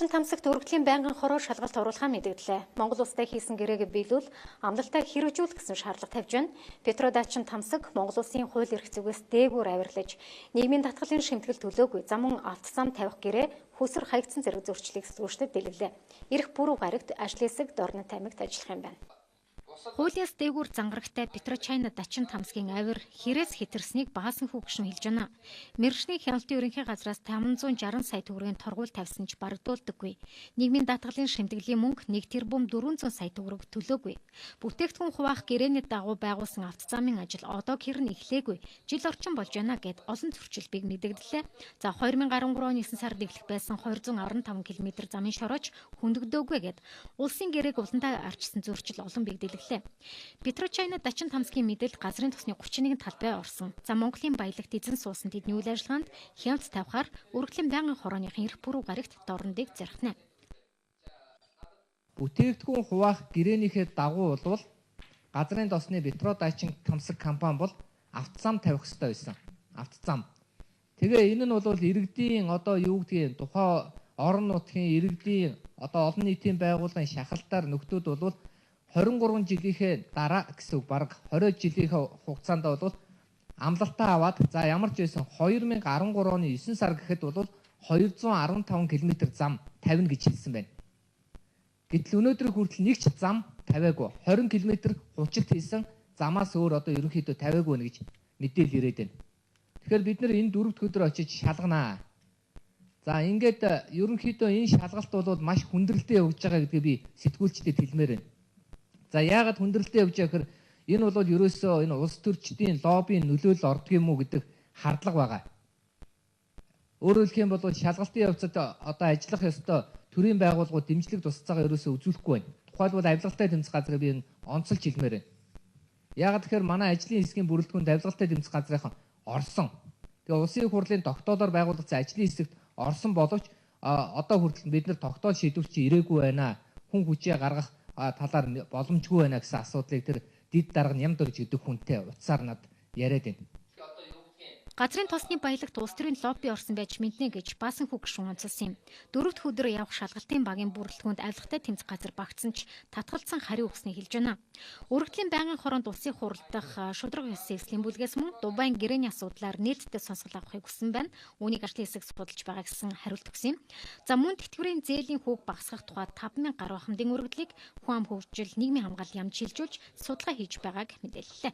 Тамсагт өргөдлийн байнгын хороо шалгалт оруулахаа мэдгдлээ. Монгол улстай хийсэн гэрээгээ биелүүл амлалтаа хэрэгжүүлэх гэсэн шаардлага тавьж байна. Петродачин Тамсаг Монгол улсын хууль эрх зүйгээс дээгүүр авирлаж, нийгмийн татгалын шимтгэл төлөөгүй зам автозам тавих гэрээ хүсэр хаягдсан зэрэг зөрчлийг сэтгүүлчдэд дэлгэлээ. Ирэх пүрэв гарагт ажил хэсэг Дорнот аймагт ажиллах юм байна. Хуулиас дээгүүр зангарагтай Петрочанадачин Тамсгийн авир хэрээс хэтэрснийг баасан хүүгшин хэлж байна. Мэргэжлийн хяналтын ерөнхий газраас 560 сая төгрөгийн торгуул тавьсан ч барагдуулдаггүй. Нийгмийн даатгалын шимтгэлийн мөнгө 1 тэрбум 400 сая төгрөг төлөөгүй. Бүтээгдэхүүн хуваах гэрээний дагуу байгуулсан автозамын ажил одоо хэрн эхлээгүй. Жил орчин болж байна гэд олон зөрчилбийг мэдэгдлээ. За 2013 оны 9 сард эхлэх байсан 215 км замын шорооч хөндөгдөөгүй гэд улсын гэрээг улантаа арчсан зөрчил олон бигдэлээ. Петрочанадачин Тамсгийн мэдээлэл газрын тосны 31 талбай орсон. За Монголын баялагт эзэн суусан тэдний үйл ажиллагаанд хямд тавихаар өргөдлийн байнгын хорооныхын эрх пүрэв гарагт Дорнотыг зархина. Бүтээгдэхүүн хуваах гэрээнийхээ дагуу болвол газрын тосны Петрочанадачин Тамсаг компани бол автозам тавих ёстой байсан. Автозам. Тэгээ энэ нь бол иргэдийн одоо юу гэдгийг тухай орон нутгийн иргэдийн одоо олон нийтийн байгууллагын шахалтаар нөхдүүд бол 23 жилийнхээ дараа гэсэн үг бараг 20 жилийн хугацаанд бол амлалтаа аваад за ямар ч байсан 2013 оны 9 сар гэхэд бол 215 км зам тавина гэж хэлсэн байна. Гэтэл өнөөдөр хүртэл нэг ч зам тавиагүй. 20 км хучилт хийсэн замаас өөр одоо ерөнхийдөө тавиагүй нэ гэж мэдээлэл ирээд байна. Тэгэхээр бид нэр энэ дөрөвд өдөр очиж шалганаа. За ингээд ерөнхийдөө энэ шалгалт бол маш хүндрэлтэй явж байгаа гэдгийг би сэтгүүлчдэд хэлмээр байна. За яагаад хүндрэлтэй явж байгаа гэхээр энэ бол ерөөсөө энэ улс төрчдийн лоббийн нөлөөлөл ордог юм уу гэдэг хардлага байгаа. Өөрөөр хэлэх юм бол шалгалтын явцад одоо ажиллах ёстой төрийн байгууллагууд дэмжлэг тусцаагаа ерөөсөө үзүүлэхгүй байна. Тухайлбал авилгалтай тэмцэх газрыг би энэ онцолж хэлмээр байна. Яагаад тэгэхээр манай ажлын хэсгийн бүрэлдэхүүнд авилгалтай тэмцэх газрынхан орсон. Тэгээ улсын хурлын тогтоолоор байгуулагдсан ажлын хэсэгт орсон боловч одоо хүртэл бид нар тогтоол шийдвэрч ирээгүй байна. Хүн хүчээ гаргах талаар боломжгүй байна гэсэн асуудлыг тэр дид дарга Нямдөрж гэдэг хүнтэй утсаар над яриад байна. Газрын тосны баялагт улс төрийн лобби орсон байж мэднэ гэж баасан хүүгшин онцолсон юм. Дөрөвд өдөр явах шалгалтын багийн бүрэлдэхүүнд авилгатай тэмцэх газар багтсан ч татгалзсан хариу өгснэй хэлж байна. Өргөдлийн байнгын хороонд улсын хурал дахь шудраг ёсны эслийн бүлгээс мөн Дубайн гэрээний асуудлаар нийтдээ сонсгол авахыг хүссэн байна. Үүнийг ажлын хэсэг судалж байгаа гэсэн хариулт өгсөн юм. За мөн тэтгэврийн зээлийн хүүг багасгах тухай 5000 гаруй хамтын өргөдлийг хүн ам хөгжил нийгмийн хамгаалал ямд шилжүүлж судалгаа хийж байгааг мэдээллээ.